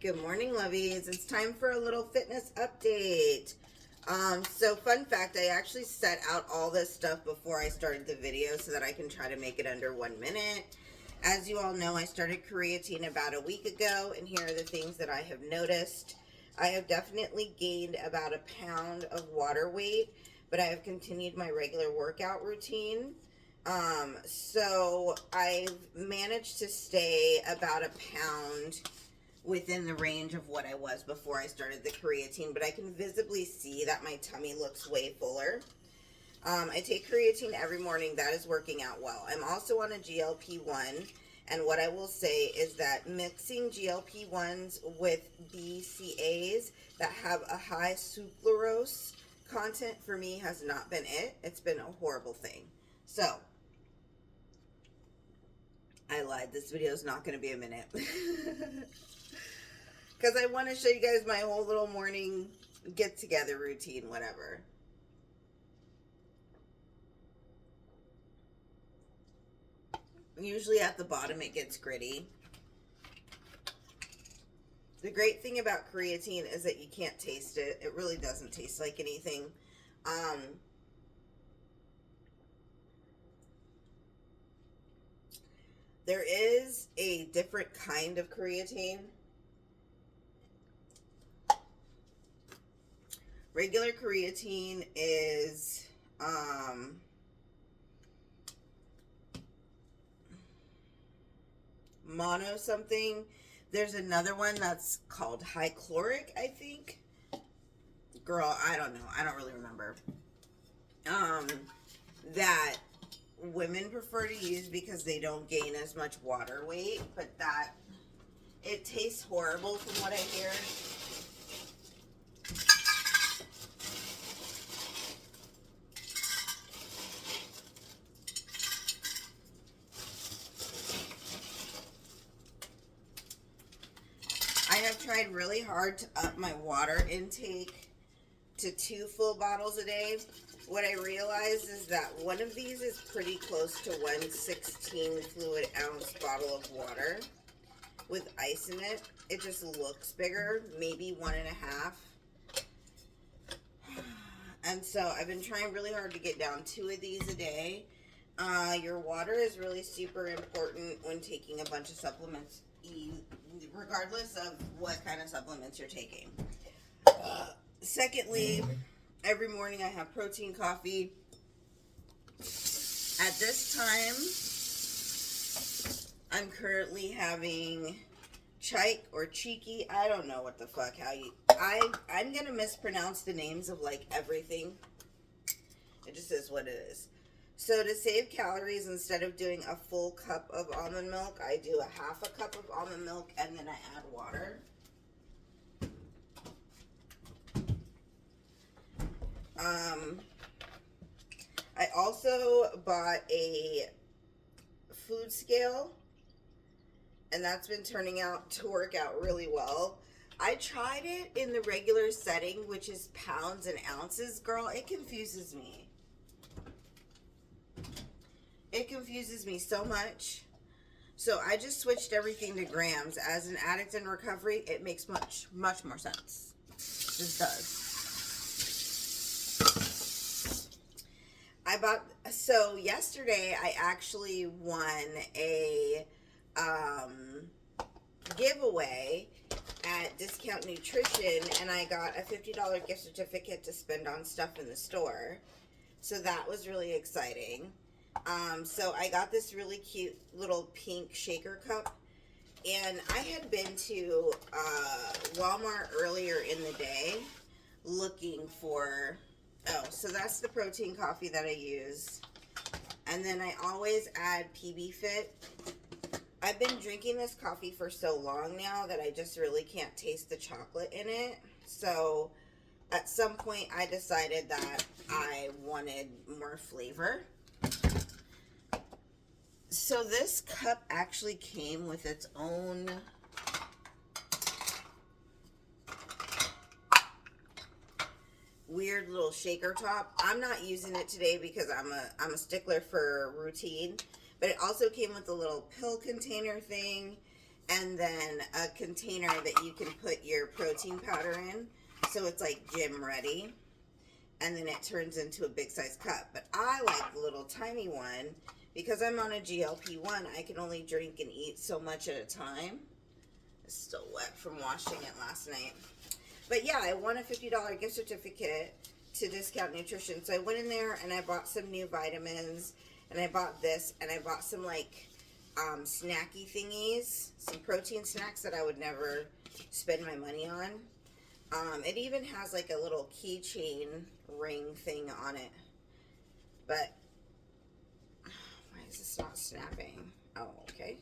Good morning, lovies. It's time for a little fitness update. So fun fact, I actually set out all this stuff before I started the video so that I can try to make it under 1 minute. As you all know, I started creatine about a week ago, and here are the things that I have noticed. I have definitely gained about a pound of water weight, but I have continued my regular workout routine. So I've managed to stay about a pound within the range of what I was before I started the creatine, but I can visibly see that my tummy looks way fuller. I take creatine every morning. That is working out well. I'm also on a GLP-1, and what I will say is that mixing GLP-1s with BCAAs that have a high sucralose content for me has not been it. It's been a horrible thing. So, I lied. This video is not going to be a minute. Because I want to show you guys my whole little morning get-together routine, whatever. Usually at the bottom it gets gritty. The great thing about creatine is that you can't taste it. It really doesn't taste like anything. There is a different kind of creatine. Regular creatine is mono something. There's another one that's called high chloric, I think. Girl, I don't know. I don't really remember. That women prefer to use because they don't gain as much water weight, but that it tastes horrible from what I hear. I have tried really hard to up my water intake to 2 full bottles a day. What I realized is that one of these is pretty close to 1/16 fluid ounce bottle of water with ice in it. It just looks bigger, maybe 1.5. And so I've been trying really hard to get down 2 of these a day. Your water is really super important when taking a bunch of supplements, regardless of what kind of supplements you're taking. Secondly, every morning I have protein coffee. At this time, I'm currently having chike or cheeky. I don't know what the fuck I'm gonna mispronounce the names of like everything. It just is what it is. So to save calories, instead of doing a full cup of almond milk, I do a 1/2 cup of almond milk and then I add water. I also bought a food scale, and that's been turning out to work out really well. I tried it in the regular setting, which is pounds and ounces. Girl, it confuses me. It confuses me so much. So I just switched everything to grams. As an addict in recovery, it makes much more sense. It just does. So yesterday I actually won a giveaway at Discount Nutrition, and I got a $50 gift certificate to spend on stuff in the store. So that was really exciting. So I got this really cute little pink shaker cup, and I had been to Walmart earlier in the day looking for, so that's the protein coffee that I use. And then I always add PB Fit. I've been drinking this coffee for so long now that I just really can't taste the chocolate in it. So at some point I decided that I wanted more flavor. So this cup actually came with its own weird little shaker top. I'm not using it today because I'm a stickler for routine, but it also came with a little pill container thing, and then a container that you can put your protein powder in, so it's like gym ready, and then it turns into a big size cup. But I like the little tiny one because I'm on a GLP-1. I can only drink and eat so much at a time. It's still wet from washing it last night. But yeah, I won a $50 gift certificate to Discount Nutrition. So I went in there and I bought some new vitamins, and I bought this, and I bought some like snacky thingies, some protein snacks that I would never spend my money on. It even has like a little keychain ring thing on it. But why is this not snapping? Oh, okay.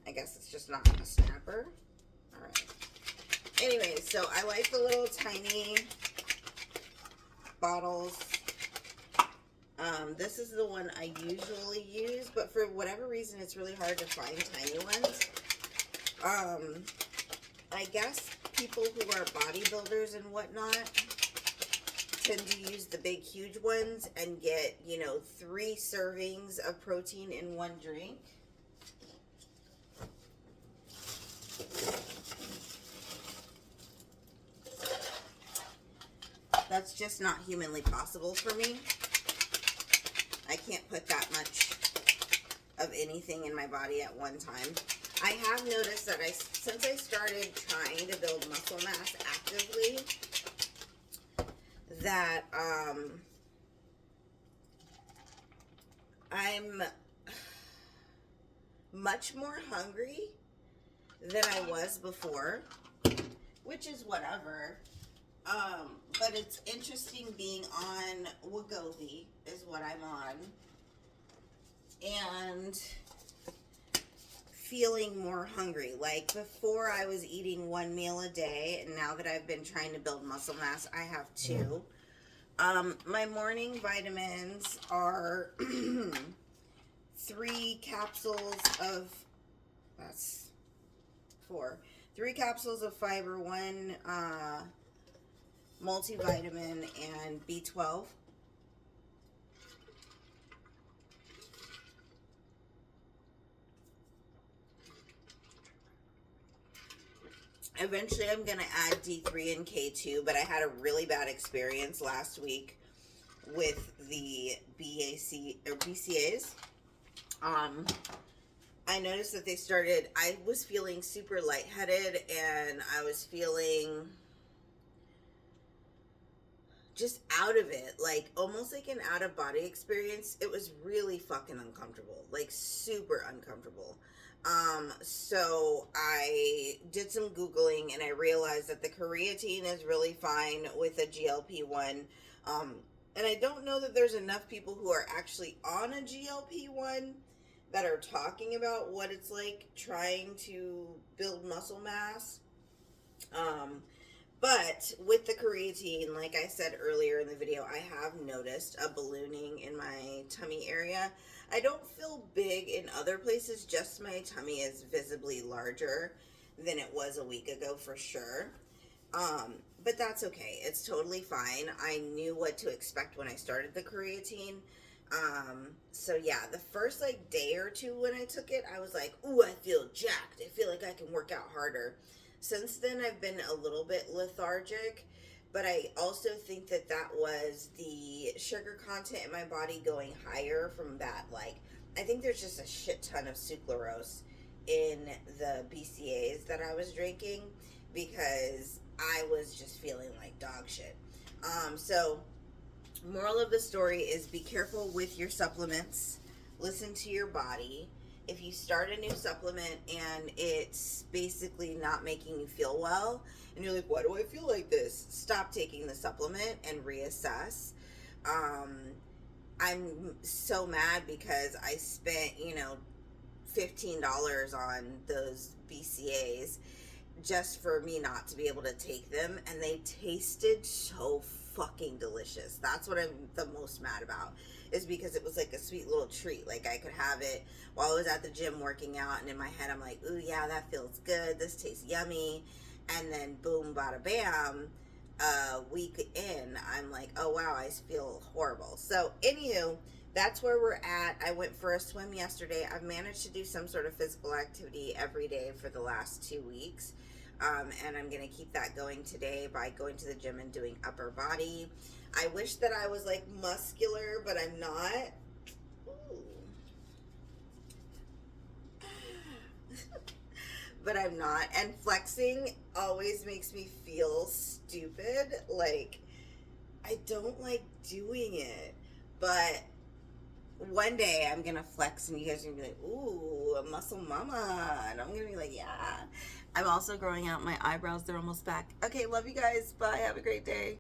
I guess it's just not a snapper. All right. Anyway, so I like the little tiny bottles. This is the one I usually use, but for whatever reason, it's really hard to find tiny ones. I guess people who are bodybuilders and whatnot tend to use the big, huge ones and get, 3 servings of protein in one drink. That's just not humanly possible for me. I can't put that much of anything in my body at one time. I have noticed that since I started trying to build muscle mass actively, that I'm much more hungry than I was before, which is whatever. But it's interesting being on Wegovy is what I'm on, and feeling more hungry. Like before I was eating 1 meal a day, and now that I've been trying to build muscle mass, I have 2. My morning vitamins are 3 capsules of, that's 4, 3 capsules of fiber, 1 multivitamin, and B12. Eventually I'm going to add D3 and K2, but I had a really bad experience last week with the BCAAs. I noticed that I was feeling super lightheaded, and I was feeling just out of it, like almost like an out of body experience. It was really fucking uncomfortable, like super uncomfortable. So I did some Googling, and I realized that the creatine is really fine with a GLP-1. And I don't know that there's enough people who are actually on a GLP-1 that are talking about what it's like trying to build muscle mass. But with the creatine, like I said earlier in the video, I have noticed a ballooning in my tummy area. I don't feel big in other places, just my tummy is visibly larger than it was a week ago for sure. But that's okay. It's totally fine. I knew what to expect when I started the creatine. So yeah, the first day or 2 when I took it, I was like, ooh, I feel jacked. I feel like I can work out harder. Since then, I've been a little bit lethargic, but I also think that was the sugar content in my body going higher from that. I think there's just a shit ton of sucralose in the BCAAs that I was drinking, because I was just feeling like dog shit. So moral of the story is be careful with your supplements. Listen to your body. If you start a new supplement and it's basically not making you feel well, and you're like, why do I feel like this? Stop taking the supplement and reassess. I'm so mad because I spent, $15 on those BCAAs just for me not to be able to take them, and they tasted so fucking delicious. That's what I'm the most mad about, is because it was like a sweet little treat. Like I could have it while I was at the gym working out, and in my head I'm like, ooh yeah, that feels good, this tastes yummy. And then boom, bada bam, a week in, I'm like, oh wow, I feel horrible. So anywho, that's where we're at. I went for a swim yesterday. I've managed to do some sort of physical activity every day for the last 2 weeks. And I'm going to keep that going today by going to the gym and doing upper body. I wish that I was like muscular, but I'm not. Ooh. But I'm not. And flexing always makes me feel stupid. Like, I don't like doing it. But one day I'm gonna flex and you guys are gonna be like, ooh, a muscle mama. And I'm gonna be like, yeah. I'm also growing out my eyebrows. They're almost back. Okay, love you guys. Bye. Have a great day.